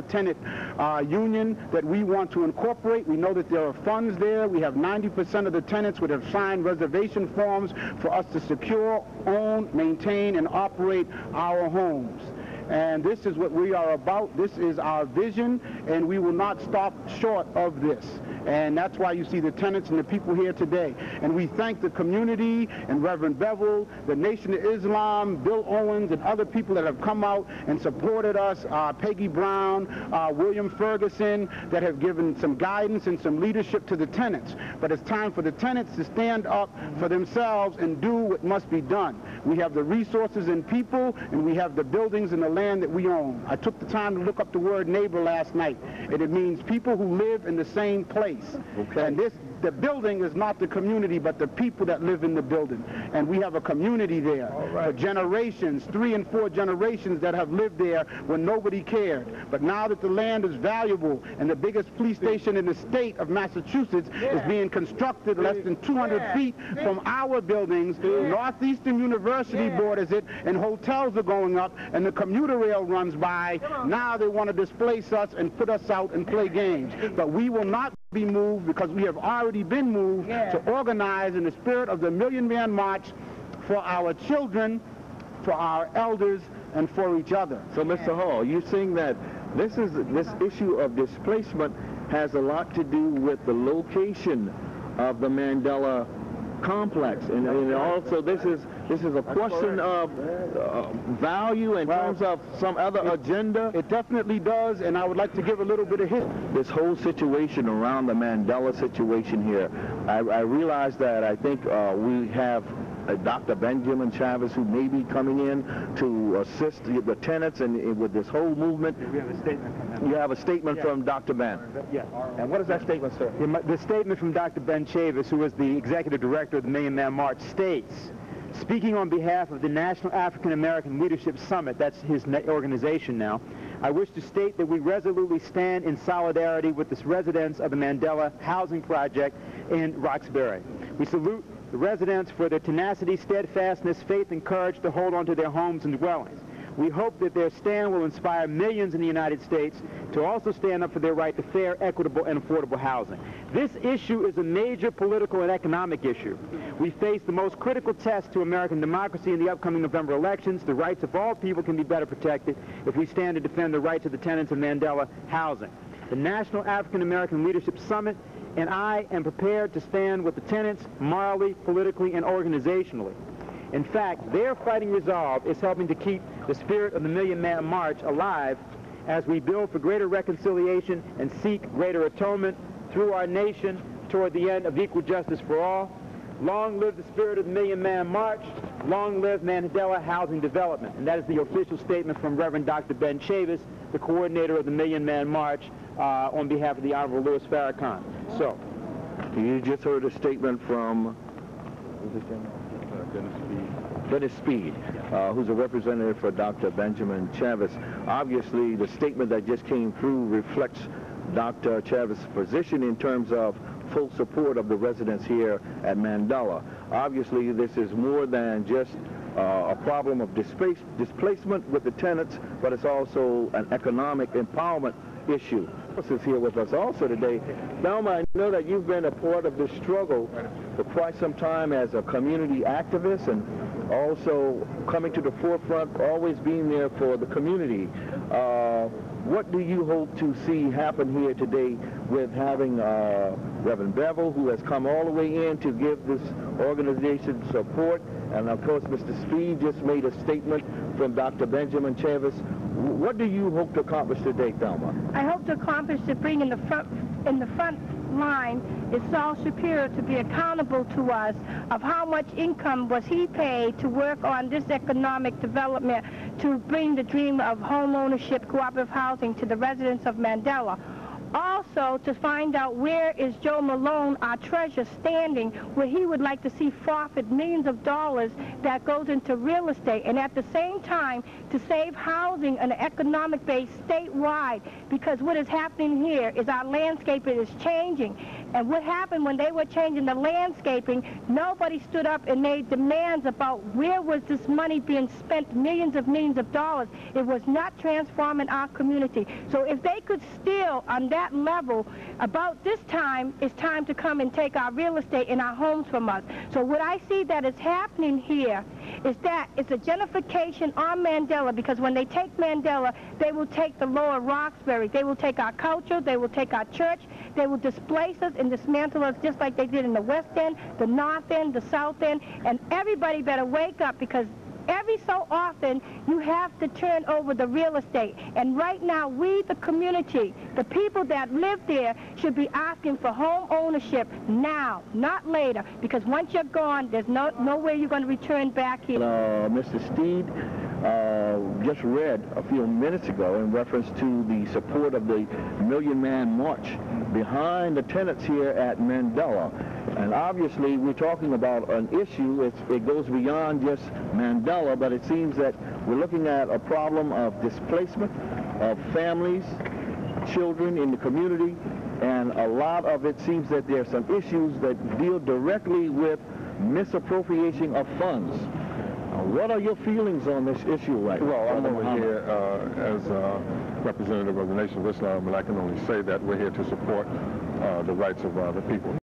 tenant union that we want to incorporate. We know that there are funds there. We have 90% of the tenants would have signed reservation forms for us to secure, own, maintain, and operate our homes. And this is what we are about. This is our vision, and we will not stop short of this. And that's why you see the tenants and the people here today. And we thank the community and Reverend Bevel, the Nation of Islam, Bill Owens, and other people that have come out and supported us, Peggy Brown, William Ferguson, that have given some guidance and some leadership to the tenants. But it's time for the tenants to stand up for themselves and do what must be done. We have the resources and people, and we have the buildings and the land that we own. I took the time to look up the word neighbor last night, and it means people who live in the same place. Okay. And the building is not the community, but the people that live in the building. And we have a community there for generations, 3 and 4 generations that have lived there when nobody cared. But now that the land is valuable and the biggest police station in the state of Massachusetts is being constructed less than 200 feet from our buildings, Northeastern University borders it, and hotels are going up, and the commuter rail runs by. Now they want to displace us and put us out and play games. But we will not be moved, because we have already been moved to organize in the spirit of the Million Man March for our children, for our elders, and for each other. So, Mr. Hall, you're saying that this issue of displacement has a lot to do with the location of the Mandela complex, and also this is a question of value in terms of some other agenda. It definitely does, and I would like to give a little bit of history. This whole situation around the Mandela situation here, I realize that I think we have Dr. Benjamin Chavez, who may be coming in to assist the tenants and with this whole movement. We have a statement from him. You have a statement from Dr. Ben. Yes. And what is that statement, sir? The statement from Dr. Ben Chavez, who is the executive director of the Million Man March, states, speaking on behalf of the National African American Leadership Summit, that's his organization now, I wish to state that we resolutely stand in solidarity with the residents of the Mandela Housing Project in Roxbury. We salute the residents for their tenacity, steadfastness, faith, and courage to hold on to their homes and dwellings. We hope that their stand will inspire millions in the United States to also stand up for their right to fair, equitable, and affordable housing. This issue is a major political and economic issue. We face the most critical test to American democracy in the upcoming November elections. The rights of all people can be better protected if we stand to defend the rights of the tenants of Mandela housing. The National African American Leadership Summit and I am prepared to stand with the tenants morally, politically, and organizationally. In fact, their fighting resolve is helping to keep the spirit of the Million Man March alive as we build for greater reconciliation and seek greater atonement through our nation toward the end of equal justice for all. Long live the spirit of the Million Man March. Long live Mandela Housing Development. And that is the official statement from Reverend Dr. Ben Chavez, the coordinator of the Million Man March, on behalf of the Honorable Louis Farrakhan. So, you just heard a statement from Dennis Speed, who's a representative for Dr. Benjamin Chavez. Obviously, the statement that just came through reflects Dr. Chavez's position in terms of full support of the residents here at Mandela. Obviously, this is more than just a problem of displacement with the tenants, but it's also an economic empowerment issue. This is here with us also today. Thelma, I know that you've been a part of this struggle for quite some time as a community activist, and also coming to the forefront, always being there for the community. What do you hope to see happen here today with having Reverend Bevel, who has come all the way in to give this organization support, and of course Mr. Speed just made a statement from Dr. Benjamin Chavez. What do you hope to accomplish today, Thelma? I hope to accomplish to bring in the front line is Saul Shapiro to be accountable to us of how much income was he paid to work on this economic development to bring the dream of home ownership, cooperative housing to the residents of Mandela. Also, to find out where is Joe Malone, our treasurer, standing, where he would like to see forfeit millions of dollars that goes into real estate, and at the same time to save housing on an economic base statewide, because what is happening here is our landscaping is changing. And what happened when they were changing the landscaping, nobody stood up and made demands about where was this money being spent, millions of dollars. It was not transforming our community. So if they could steal on that level, about this time, it's time to come and take our real estate and our homes from us. So what I see that is happening here is that it's a gentrification on Mandela, because when they take Mandela, they will take the lower Roxbury, they will take our culture, they will take our church, they will displace us and dismantle us just like they did in the West End, the North End, the South End, and everybody better wake up, because every so often you have to turn over the real estate. And right now, we, the community, the people that live there, should be asking for home ownership now, not later, because once you're gone, there's no way you're going to return back here. Mr. Steed just read a few minutes ago in reference to the support of the Million Man March behind the tenants here at Mandela. And obviously, we're talking about an issue. It goes beyond just Mandela, but it seems that we're looking at a problem of displacement of families, children in the community, and a lot of it seems that there are some issues that deal directly with misappropriation of funds. What are your feelings on this issue right now? Well, I'm over here as a representative of the Nation of Islam, and I can only say that we're here to support the rights of the people.